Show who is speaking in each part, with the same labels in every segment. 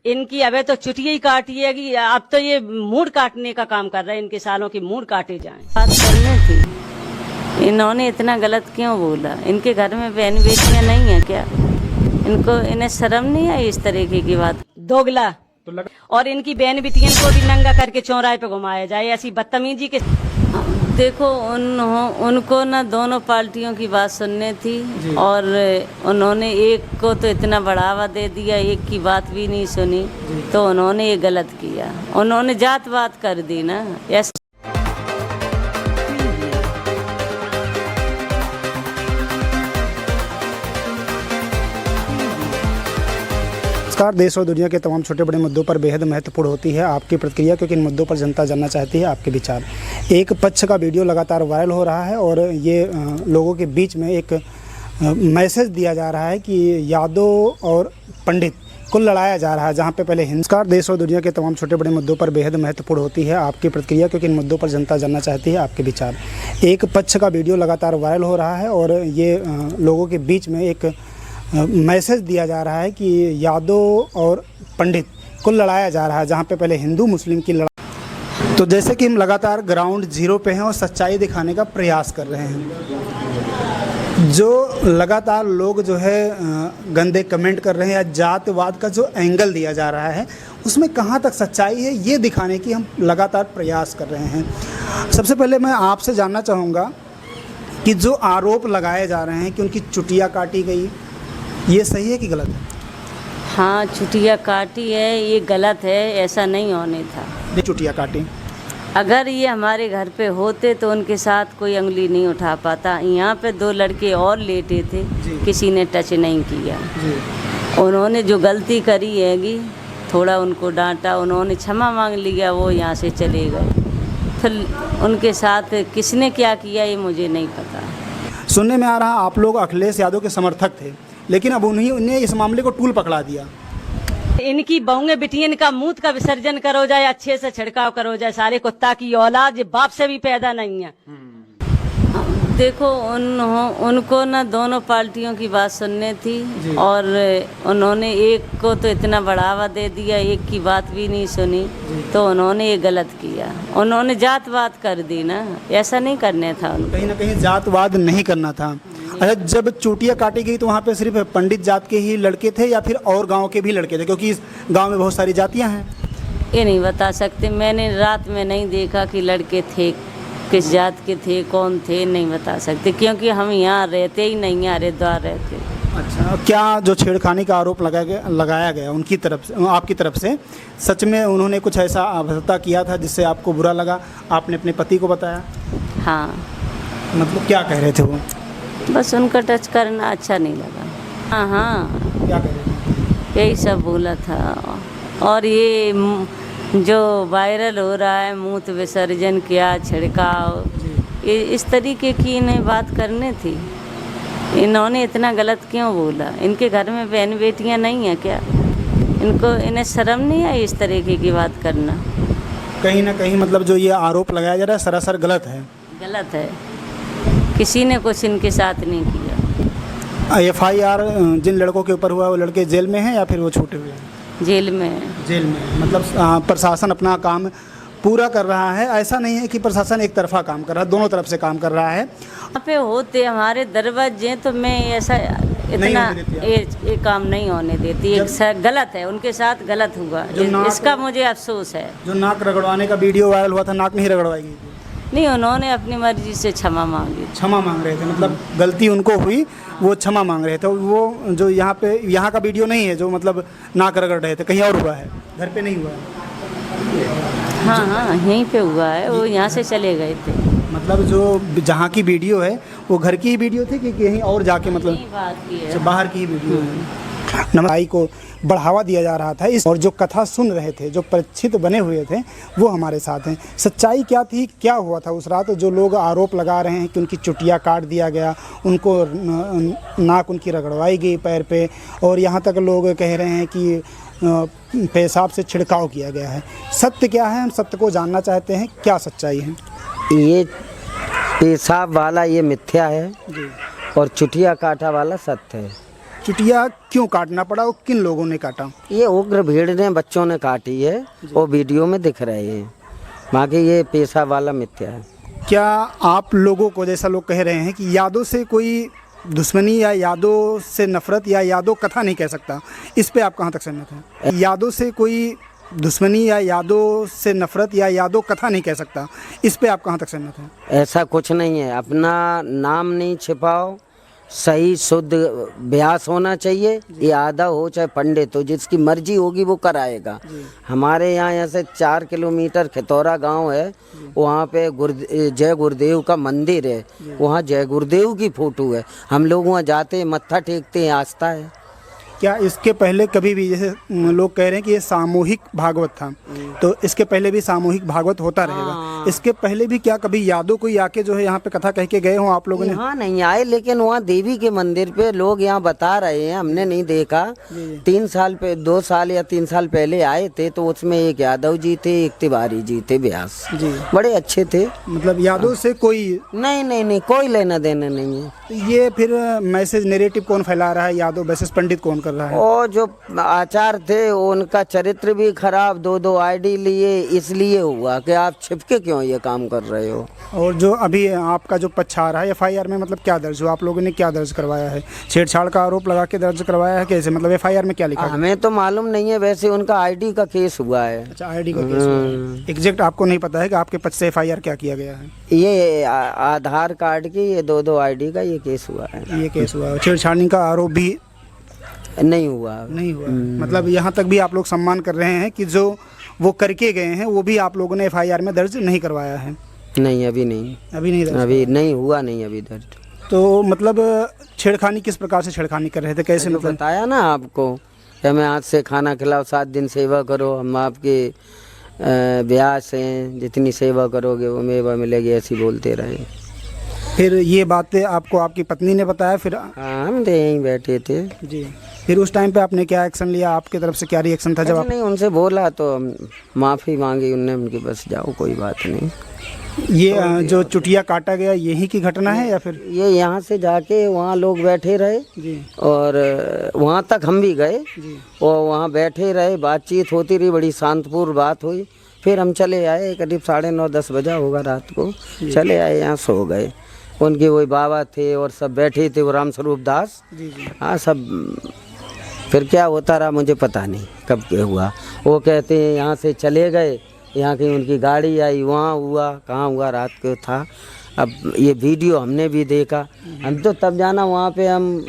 Speaker 1: इनकी अबे तो चुटिया ही काटी है कि अब तो ये मूड काटने का काम कर रहे हैं। इनके सालों की मूड काटे जाएं।
Speaker 2: बात करनी थी, इन्होंने इतना गलत क्यों बोला? इनके घर में बहन बेटियां नहीं है क्या? इन्हें शर्म नहीं आई इस तरीके की बात?
Speaker 1: दोगला और इनकी बहन बेटियन को भी नंगा करके चौराहे पे घुमाया जाए, ऐसी बदतमीजी के।
Speaker 2: देखो उनको ना दोनों पार्टियों की बात सुननी थी और उन्होंने एक को तो इतना बढ़ावा दे दिया, एक की बात भी नहीं सुनी, तो उन्होंने ये गलत किया। उन्होंने जात बात कर दी ना ऐसा।
Speaker 3: नमस्कार। देश और दुनिया के तमाम छोटे बड़े मुद्दों पर बेहद महत्वपूर्ण होती है आपकी प्रतिक्रिया, क्योंकि इन मुद्दों पर जनता जानना चाहती है आपके विचार। एक पक्ष का वीडियो लगातार वायरल हो रहा है और ये लोगों के बीच में एक मैसेज दिया जा रहा है कि यादव और पंडित को लड़ाया जा रहा है, जहां पे पहले हिंदुस्तान। देश और दुनिया के तमाम छोटे बड़े मुद्दों पर बेहद महत्वपूर्ण होती है आपकी प्रतिक्रिया, क्योंकि इन मुद्दों पर जनता जानना चाहती है आपके विचार। एक पक्ष का वीडियो लगातार वायरल हो रहा है और ये लोगों के बीच में एक मैसेज दिया जा रहा है कि यादव और पंडित को लड़ाया जा रहा है, जहां पे पहले हिंदू मुस्लिम की लड़ाई। तो जैसे कि हम लगातार ग्राउंड जीरो पे हैं और सच्चाई दिखाने का प्रयास कर रहे हैं, जो लगातार लोग जो है गंदे कमेंट कर रहे हैं या जातवाद का जो एंगल दिया जा रहा है उसमें कहां तक सच्चाई है ये दिखाने की हम लगातार प्रयास कर रहे हैं। सबसे पहले मैं आपसे जानना चाहूँगा कि जो आरोप लगाए जा रहे हैं कि उनकी चुटिया काटी गई, ये सही है कि गलत है?
Speaker 2: हाँ, चुटिया काटी है, ये गलत है, ऐसा नहीं होने था।
Speaker 3: ये चुटिया काटी,
Speaker 2: अगर ये हमारे घर पे होते तो उनके साथ कोई उंगली नहीं उठा पाता। यहाँ पे दो लड़के और लेटे थे, किसी ने टच नहीं किया। उन्होंने जो गलती करी हैगी, थोड़ा उनको डांटा, उन्होंने क्षमा मांग लिया, वो यहाँ से चले गए। फिर उनके साथ किसने क्या किया ये मुझे नहीं पता।
Speaker 3: सुनने में आ रहा आप लोग अखिलेश यादव के समर्थक थे, लेकिन अब उन्हें इस मामले को टूल पकड़ा दिया।
Speaker 1: इनकी बहुएं बिटियन का मूत का विसर्जन करो जाए, अच्छे से छिड़काव करो जाए। सारे कुत्ता की औलाद ये बाप से भी पैदा नहीं है।
Speaker 2: देखो उनको ना दोनों पार्टियों की बात सुननी थी और उन्होंने एक को तो इतना बढ़ावा दे दिया, एक की बात भी नहीं सुनी, तो उन्होंने ये गलत किया। उन्होंने जात बात कर दी ना, ऐसा नहीं करने था उनको।
Speaker 3: कहीं ना कहीं जातवाद नहीं करना था। अच्छा, जब चोटियाँ काटी गई तो वहाँ पे सिर्फ पंडित जात के ही लड़के थे या फिर और गांव के भी लड़के थे, क्योंकि इस गांव में बहुत सारी जातियाँ हैं?
Speaker 2: ये नहीं बता सकते, मैंने रात में नहीं देखा कि लड़के थे, किस जात के थे, कौन थे, नहीं बता सकते, क्योंकि हम यहाँ रहते ही नहीं हैं, हरिद्वार रहते।
Speaker 3: अच्छा, क्या जो छेड़खानी का आरोप लगाया गया उनकी तरफ से, आपकी तरफ से, सच में उन्होंने कुछ ऐसा अभद्रता किया था जिससे आपको बुरा लगा? आपने अपने पति को बताया?
Speaker 2: हाँ।
Speaker 3: मतलब क्या कह रहे थे वो?
Speaker 2: बस उनका टच करना अच्छा नहीं लगा। हाँ हाँ,
Speaker 3: क्या कह रहे थे?
Speaker 2: यही सब बोला था। और ये जो वायरल हो रहा है मूत विसर्जन किया, छिड़काव, ये इस तरीके की इन्हें बात करनी थी। इन्होंने इतना गलत क्यों बोला? इनके घर में बहन बेटियां नहीं है क्या? इन्हें शर्म नहीं आई इस तरीके की बात करना?
Speaker 3: कहीं ना कहीं मतलब जो ये आरोप लगाया जा रहा है सरासर गलत है।
Speaker 2: गलत है, किसी ने कुछ इनके साथ नहीं किया।
Speaker 3: FIR जिन लड़कों के ऊपर हुआ वो लड़के जेल में हैं या फिर वो छूटे हुए हैं?
Speaker 2: जेल में।
Speaker 3: जेल में मतलब प्रशासन अपना काम पूरा कर रहा है। ऐसा नहीं है कि प्रशासन एक तरफा काम कर रहा है, दोनों तरफ से काम कर रहा है।
Speaker 2: यहाँ पे होते हमारे दरवाजे तो मैं ऐसा इतना ये काम नहीं होने देती। गलत है, उनके साथ गलत हुआ, इसका मुझे अफसोस है।
Speaker 3: जो नाक रगड़वाने का वीडियो वायरल हुआ था, नाक नहीं रगड़वाएगी?
Speaker 2: नहीं, उन्होंने अपनी मर्जी से क्षमा मांगी।
Speaker 3: क्षमा मांग रहे थे, मतलब गलती उनको हुई, वो क्षमा मांग रहे थे। वो जो यहाँ का वीडियो नहीं है जो मतलब नाक रगड़ रहे थे, कहीं और हुआ है, घर पे नहीं हुआ है?
Speaker 2: हाँ हाँ, यहीं पे हुआ है, वो यहाँ से चले गए थे।
Speaker 3: मतलब जो जहाँ की वीडियो है वो घर की ही वीडियो थी कि कहीं और जाके मतलब
Speaker 2: बात की है?
Speaker 3: बाहर की ही वीडियो है। नमस्कार को बढ़ावा दिया जा रहा था इस, और जो कथा सुन रहे थे, जो परिचित बने हुए थे, वो हमारे साथ हैं। सच्चाई क्या थी, क्या हुआ था उस रात? जो लोग आरोप लगा रहे हैं कि उनकी चुटिया काट दिया गया, उनको नाक उनकी रगड़वाई गई पैर पे, और यहाँ तक लोग कह रहे हैं कि पेशाब से छिड़काव किया गया है। सत्य क्या है, हम सत्य को जानना चाहते हैं। क्या सच्चाई है?
Speaker 4: ये पेशाब वाला ये मिथ्या है
Speaker 3: जी,
Speaker 4: और चुटिया काटा वाला सत्य है।
Speaker 3: चुटिया क्यों काटना पड़ा और किन लोगों ने काटा?
Speaker 4: ये उग्र भीड़ ने, बच्चों ने काटी है, वो वीडियो में दिख रहे हैं। बाकी ये पेशा वाला मिथ्या है।
Speaker 3: क्या आप लोगों को, जैसा लोग कह रहे हैं कि यादों से कोई दुश्मनी या यादों से नफरत या यादों कथा नहीं कह सकता, इस पे आप कहाँ तक सहमत हैं? यादों से कोई दुश्मनी या यादों से नफरत या यादों कथा नहीं कह सकता, इस पे आप कहाँ तक सहमत हैं?
Speaker 4: ऐसा कुछ नहीं है। अपना नाम नहीं छिपाओ, सही शुद्ध अभ्यास होना चाहिए। ये आधा हो चाहे पंडित हो, जिसकी मर्जी होगी वो कराएगा। हमारे यहाँ से 4 किलोमीटर खितौरा गांव है, वहाँ पे जय गुरुदेव का मंदिर है। वहाँ जय गुरुदेव की फोटो है। हम लोग वहाँ जाते हैं, मत्था टेकते हैं, आस्था है।
Speaker 3: क्या इसके पहले कभी भी, जैसे लोग कह रहे हैं कि ये सामूहिक भागवत था, तो इसके पहले भी सामूहिक भागवत होता रहेगा? इसके पहले भी क्या कभी यादों कोई आके जो है यहाँ पे कथा कह के गए हों आप लोगों ने?
Speaker 4: हाँ, नहीं आए, लेकिन वहाँ देवी के मंदिर पे लोग यहाँ बता रहे हैं, हमने नहीं देखा। 2 साल या 3 साल पहले आए थे, तो उसमें एक यादव जी थे, एक तिवारी जी थे, व्यास
Speaker 3: जी,
Speaker 4: बड़े अच्छे थे।
Speaker 3: मतलब यादों से कोई
Speaker 4: नहीं, कोई लेना देना नहीं है।
Speaker 3: तो ये फिर मैसेज नेरेटिव कौन फैला रहा है? यादव वर्सेस पंडित कौन कर रहा है?
Speaker 4: और जो आचार्य थे उनका चरित्र भी खराब, 2 आईडी लिए, इसलिए हुआ कि आप छिपके क्यों ये काम कर रहे हो।
Speaker 3: और जो अभी आपका जो पक्ष आ रहा है एफआईआर में, मतलब क्या दर्ज हुआ? आप लोगों ने क्या दर्ज करवाया है? छेड़छाड़ का आरोप लगा के दर्ज करवाया है? कैसे, मतलब एफआईआर में क्या लिखा है?
Speaker 4: हमें तो मालूम नहीं है, वैसे उनका आईडी का केस हुआ है।
Speaker 3: अच्छा, आईडी का केस हुआ है। एग्जैक्ट आपको नहीं पता है कि आपके पक्ष से एफआईआर क्या किया गया है?
Speaker 4: ये आधार कार्ड की, ये 2 आईडी का ये केस हुआ है।
Speaker 3: ये केस हुआ है। छेड़छाड़ी का आरोप भी
Speaker 4: नहीं हुआ।
Speaker 3: मतलब यहाँ तक भी आप लोग सम्मान कर रहे हैं कि जो वो करके गए हैं वो भी आप लोगों ने एफआईआर में दर्ज नहीं करवाया है?
Speaker 4: नहीं, अभी नहीं दर्ज, अभी नहीं हुआ, नहीं अभी दर्ज।
Speaker 3: तो मतलब छेड़खानी किस प्रकार से छेड़खानी कर रहे थे, कैसे? मतलब
Speaker 4: बताया ना आपको, हमें आज से खाना खिलाओ, 7 दिन सेवा करो, हम आपके ब्यास हैं, जितनी सेवा करोगे वो मेवा मिलेगी, ऐसी बोलते रहे।
Speaker 3: फिर ये बातें आपको आपकी पत्नी ने बताया? फिर
Speaker 4: हाँ, हम तो यहीं बैठे थे
Speaker 3: जी। फिर उस टाइम पे आपने क्या एक्शन लिया? आपकी तरफ से क्या रिएक्शन था जब आप?
Speaker 4: नहीं, उनसे बोला तो माफ़ी मांगी उनने, उनकी बस जाओ, कोई बात नहीं।
Speaker 3: ये जो चुटिया काटा गया यही की घटना है या फिर?
Speaker 4: ये यहाँ से जाके वहाँ लोग बैठे रहे
Speaker 3: जी, और
Speaker 4: वहाँ तक हम भी गए और वहाँ बैठे रहे, बातचीत होती रही, बड़ी शांतपूर्ण बात हुई। फिर हम चले आए, करीब 9:30-10 बजा होगा रात को, चले आए, यहाँ सो गए। उनके वही बाबा थे और सब बैठे थे, वो रामस्वरूप दास। हाँ, सब। फिर क्या होता रहा मुझे पता नहीं कब क्या हुआ। वो कहते हैं यहाँ से चले गए, यहाँ की उनकी गाड़ी आई, वहाँ हुआ, कहाँ हुआ, रात को था। अब ये वीडियो हमने भी देखा। हम तो तब जाना वहाँ पे, हम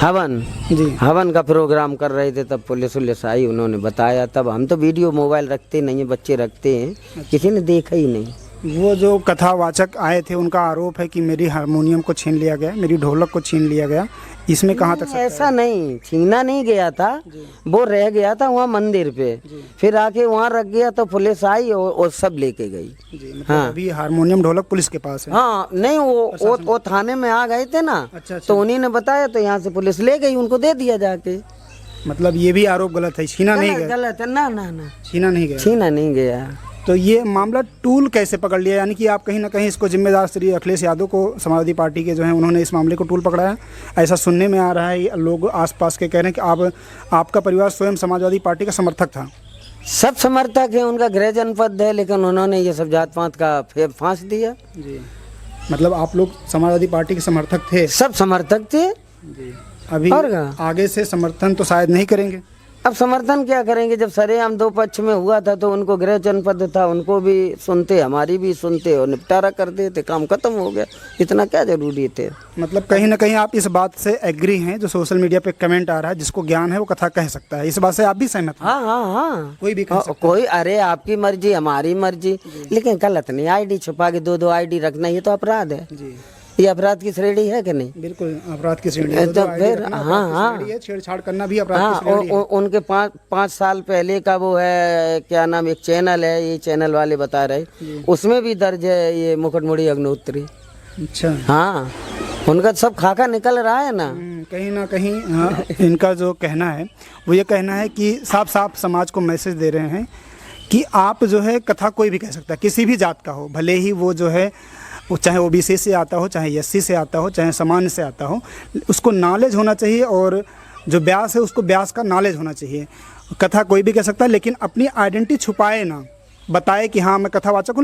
Speaker 4: हवन का प्रोग्राम कर रहे थे, तब पुलिस आई, उन्होंने बताया। तब हम तो वीडियो मोबाइल रखते नहीं है, बच्चे रखते हैं, किसी ने देखा ही नहीं।
Speaker 3: वो जो कथावाचक आए थे उनका आरोप है कि मेरी हारमोनियम को छीन लिया गया, मेरी ढोलक को छीन लिया गया, इसमें कहाँ तक?
Speaker 4: ऐसा नहीं, छीना नहीं गया था, वो रह गया था वहाँ मंदिर पे, फिर आके वहाँ रख गया तो पुलिस आई और सब लेके गई।
Speaker 3: मतलब हाँ, अभी हारमोनियम ढोलक पुलिस के पास है?
Speaker 4: हाँ, नहीं, वो थाने में आ गए थे ना। अच्छा। तो उन्हीं ने बताया, तो यहाँ से पुलिस ले गई, उनको दे दिया जाके।
Speaker 3: मतलब ये भी आरोप गलत है, छीना नहीं गया?
Speaker 4: गलत है ना,
Speaker 3: छीना नहीं गया। तो ये मामला टूल कैसे पकड़ लिया? यानी कि आप कहीं ना कहीं इसको जिम्मेदार श्री अखिलेश यादव को, समाजवादी पार्टी के जो हैं, उन्होंने इस मामले को टूल पकड़ाया, ऐसा सुनने में आ रहा है। लोग आसपास के कह रहे हैं कि आपका परिवार स्वयं समाजवादी पार्टी का समर्थक था।
Speaker 4: सब समर्थक है, उनका गृह जनपद है, लेकिन उन्होंने ये सब जात पात का फांस दिया।
Speaker 3: जी, मतलब आप लोग समाजवादी पार्टी के समर्थक थे?
Speaker 4: सब समर्थक थे
Speaker 3: जी। अभी आगे से समर्थन तो शायद नहीं करेंगे?
Speaker 4: अब समर्थन क्या करेंगे, जब सरेआम 2 पक्ष में हुआ था, तो उनको गृह जनपद था, उनको भी सुनते, हमारी भी सुनते और निपटारा कर देते, काम खत्म हो गया। इतना क्या जरूरी थे? मतलब
Speaker 3: कहीं ना कहीं आप इस बात से एग्री हैं, जो सोशल मीडिया पे कमेंट आ रहा है, जिसको ज्ञान है वो कथा कह सकता है, इस बात से आप भी सहमत हैं?
Speaker 4: हाँ,
Speaker 3: कोई भी कह सकता है।
Speaker 4: कोई, अरे आपकी मर्जी हमारी मर्जी, लेकिन गलत नहीं। आईडी छुपा के 2 आईडी रखना, ये तो अपराध है जी। ये अपराध की श्रेणी है कि नहीं?
Speaker 3: बिल्कुल अपराध की श्रेणी है। तो फिर हाँ, छेड़छाड़ करना भी अपराध की श्रेणी है।
Speaker 4: उनके 5 साल पहले का वो है, क्या नाम, एक चैनल है, ये चैनल वाले बता रहे, उसमें भी दर्ज है ये मुकुटमुड़ी अग्निहोत्री।
Speaker 3: अच्छा,
Speaker 4: हाँ, उनका सब खाका निकल रहा है ना।
Speaker 3: कहीं ना कहीं हाँ, इनका जो कहना है वो ये कहना है कि साफ साफ समाज को मैसेज दे रहे हैं कि आप जो है कथा कोई भी कह सकता है, किसी भी जात का हो, भले ही वो जो है वो चाहे ओबीसी से आता हो, चाहे एससी से आता हो, चाहे सामान्य से आता हो, उसको नॉलेज होना चाहिए और जो व्यास है उसको व्यास का नॉलेज होना चाहिए। कथा कोई भी कह सकता है, लेकिन अपनी आइडेंटिटी छुपाए ना, बताए कि हाँ मैं कथावाचक हूँ।